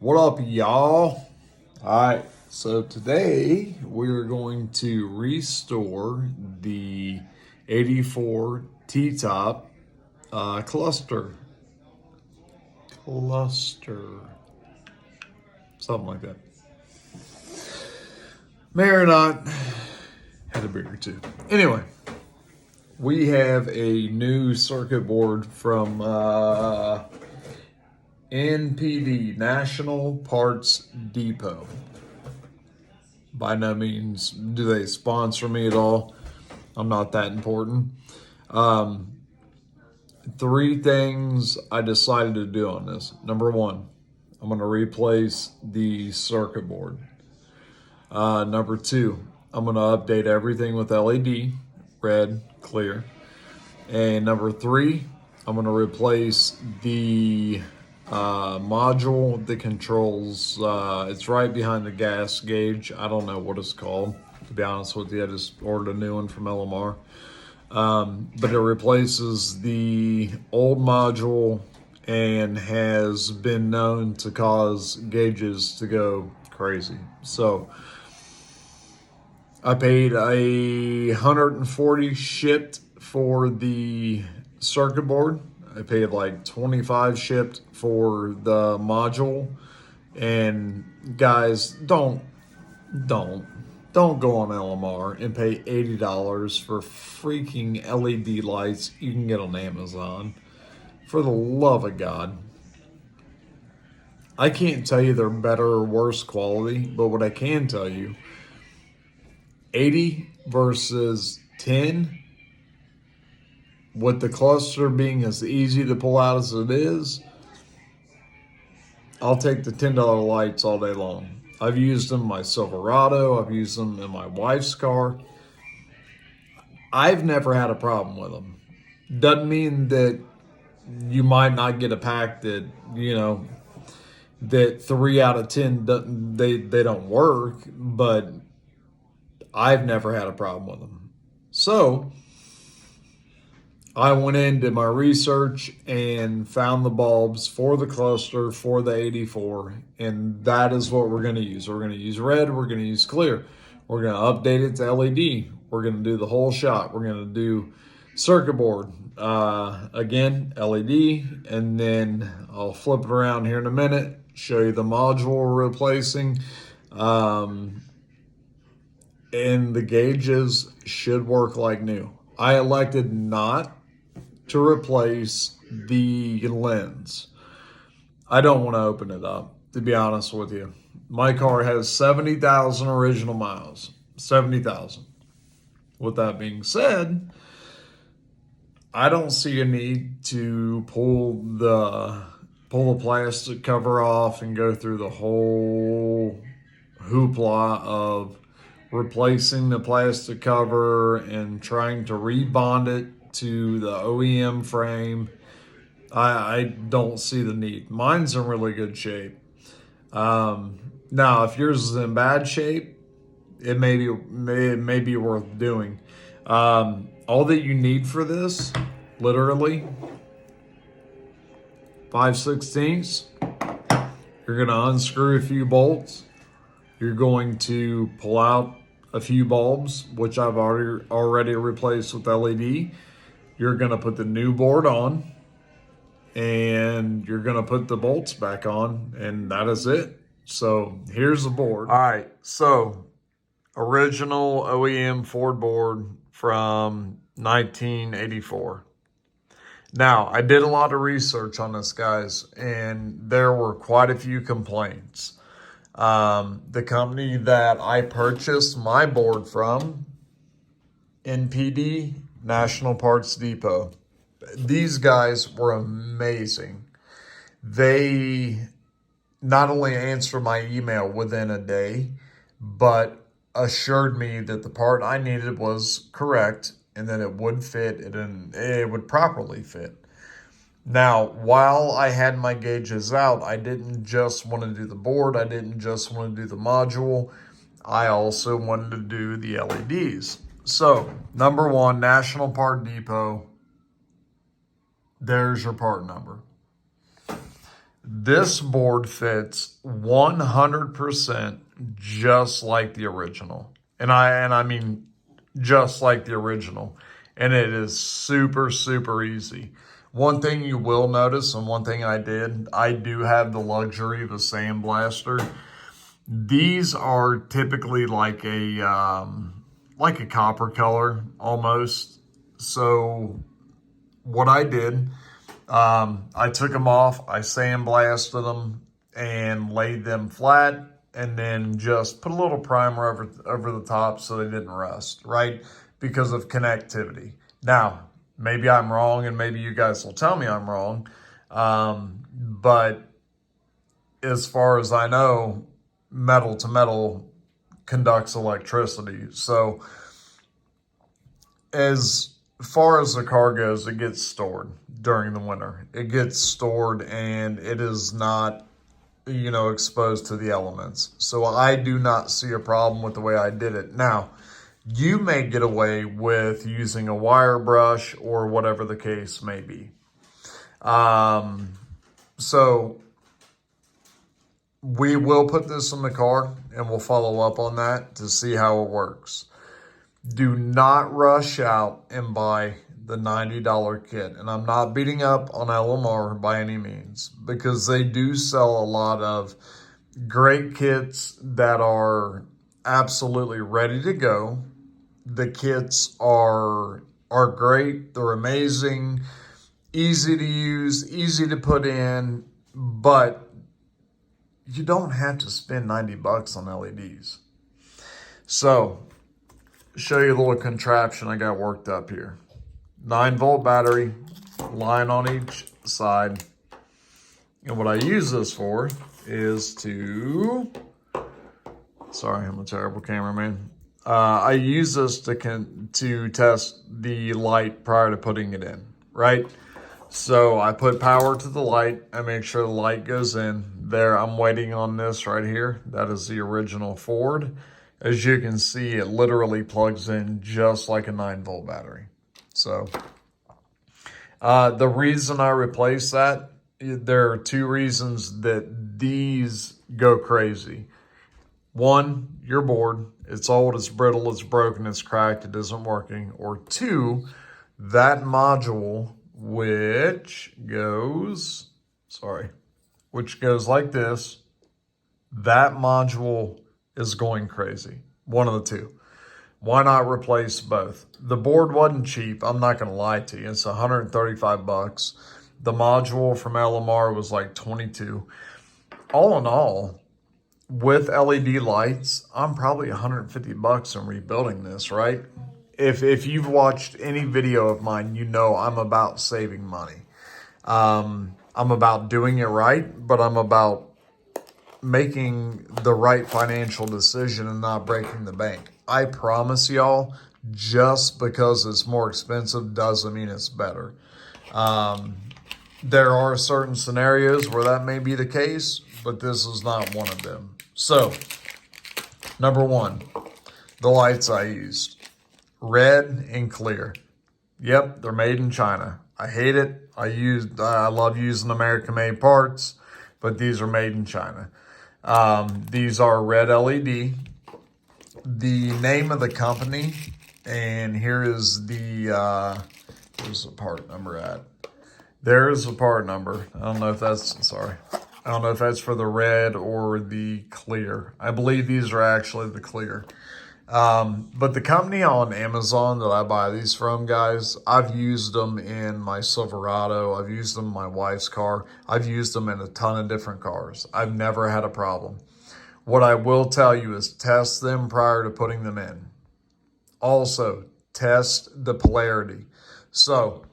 What up, y'all? All right, so today we're going to restore the 84 T-Top cluster, something like that. May or not, had a beer or two. Anyway, we have a new circuit board from NPD, National Parts Depot. By no means do they sponsor me at all. I'm not that important. Three things I decided to do on this. Number one, I'm going to replace the circuit board. Number two, I'm going to update everything with LED, red, clear. And number three, I'm going to replace the module that controls, it's right behind the gas gauge. I don't know what it's called, to be honest with you. I just ordered a new one from LMR. But it replaces the old module and has been known to cause gauges to go crazy. So I paid $140 shipped for the circuit board. I paid like $25 shipped for the module. And guys, don't go on LMR and pay $80 for freaking LED lights you can get on Amazon. For the love of God. I can't tell you they're better or worse quality, but what I can tell you, 80 versus 10, with the cluster being as easy to pull out as it is, I'll take the $10 lights all day long. I've used them in my Silverado. I've used them in my wife's car. I've never had a problem with them. Doesn't mean that you might not get a pack that, that 3 out of 10, they don't work, but I've never had a problem with them. So I went in, did my research, and found the bulbs for the cluster for the 84, and that is what we're going to use. We're going to use red, we're going to use clear. We're going to update it to LED. We're going to do the whole shot. We're going to do circuit board, again, LED, and then I'll flip it around here in a minute, show you the module we're replacing, and the gauges should work like new. I elected not to replace the lens. I don't want to open it up, to be honest with you. My car has 70,000 original miles. 70,000. With that being said, I don't see a need to pull the plastic cover off and go through the whole hoopla of replacing the plastic cover and trying to rebond it to the OEM frame. I don't see the need. Mine's in really good shape. Now, if yours is in bad shape, it may be worth doing. All that you need for this, literally, 5/16. You're going to unscrew a few bolts. You're going to pull out a few bulbs, which I've already replaced with LED. You're going to put the new board on, and you're going to put the bolts back on, and that is it. So here's the board. All right, so original OEM Ford board from 1984. Now, I did a lot of research on this, guys, and there were quite a few complaints. The company that I purchased my board from, NPD, National Parts Depot. These guys were amazing. They not only answered my email within a day, but assured me that the part I needed was correct and that it would fit and it would properly fit. Now, while I had my gauges out, I didn't just want to do the board. I didn't just want to do the module. I also wanted to do the LEDs. So, number one, National Part Depot. There's your part number. This board fits 100% just like the original. And I mean just like the original. And it is super, super easy. One thing you will notice, and one thing I do have the luxury of a sandblaster. These are typically like a copper color almost. So what I did, I took them off, I sandblasted them and laid them flat, and then just put a little primer over the top so they didn't rust, right? Because of connectivity. Now, maybe I'm wrong, and maybe you guys will tell me I'm wrong. But as far as I know, metal to metal conducts electricity. So as far as the car goes, it gets stored during the winter. It gets stored and it is not, exposed to the elements. So I do not see a problem with the way I did it. Now, you may get away with using a wire brush or whatever the case may be. So we will put this in the car and we'll follow up on that to see how it works. Do not rush out and buy the $90 kit. And I'm not beating up on LMR by any means, because they do sell a lot of great kits that are absolutely ready to go. The kits are great. They're amazing, easy to use, easy to put in, but you don't have to spend $90 on LEDs. So, show you a little contraption I got worked up here. 9-volt battery, line on each side. And what I use this for is sorry, I'm a terrible cameraman. I use this to test the light prior to putting it in, right? So I put power to the light. I make sure the light goes in. There, I'm waiting on this right here. That is the original Ford. As you can see, it literally plugs in just like a 9-volt battery. So the reason I replaced that, there are two reasons that these go crazy. One, you're bored. It's old, it's brittle, it's broken, it's cracked, it isn't working. Or two, that module, which goes like this, that module is going crazy. One of the two. Why not replace both? The board wasn't cheap. I'm not going to lie to you. It's $135. The module from LMR was like $22. All in all, with LED lights, I'm probably $150 in rebuilding this, right? If you've watched any video of mine, you know I'm about saving money. I'm about doing it right, but I'm about making the right financial decision and not breaking the bank. I promise y'all, just because it's more expensive doesn't mean it's better. There are certain scenarios where that may be the case, but this is not one of them. So, number one, the lights I used. Red and clear. Yep, they're made in China. I hate it. I love using American-made parts, but these are made in China. These are red LED. The name of the company, and here is where's the part number at? There's the part number. I don't know if that's for the red or the clear. I believe these are actually the clear. But the company on Amazon that I buy these from, guys, I've used them in my Silverado. I've used them in my wife's car. I've used them in a ton of different cars. I've never had a problem. What I will tell you is test them prior to putting them in. Also, test the polarity. So,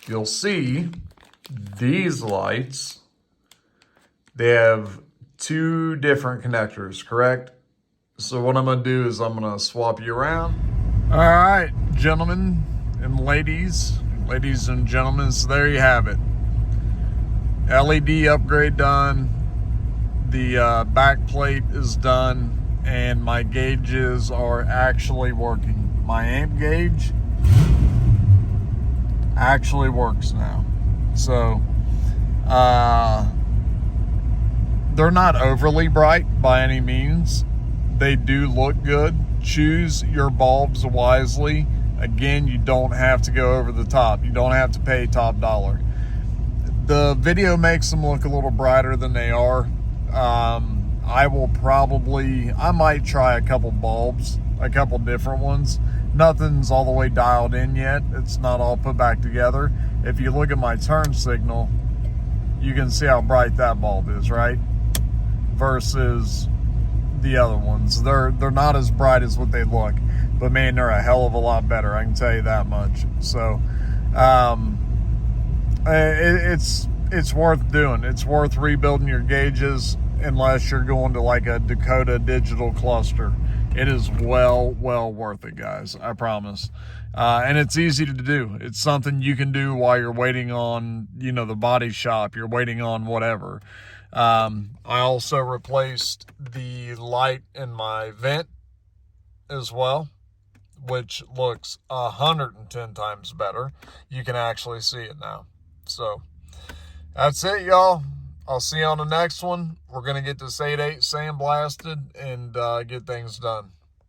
you'll see these lights, they have two different connectors, correct? So what I'm going to do is I'm going to swap you around. All right, gentlemen and ladies and gentlemen, so there you have it. LED upgrade done. The back plate is done, and my gauges are actually working. My amp gauge actually works now. So They're not overly bright by any means. They do look good. Choose your bulbs wisely. Again, you don't have to go over the top. You don't have to pay top dollar. The video makes them look a little brighter than they are. I might try a couple bulbs, a couple different ones. Nothing's all the way dialed in yet. It's not all put back together. If you look at my turn signal, you can see how bright that bulb is, right? Versus the other ones. They're not as bright as what they look, but man, they're a hell of a lot better, I can tell you that much. So it's worth doing. It's worth rebuilding your gauges, unless you're going to like a Dakota digital cluster. It is well worth it, guys, I promise. And it's easy to do. It's something you can do while you're waiting on, the body shop, you're waiting on whatever. I also replaced the light in my vent as well, which looks 110 times better. You can actually see it now. So that's it, y'all. I'll see you on the next one. We're going to get this 8.8 sandblasted and get things done.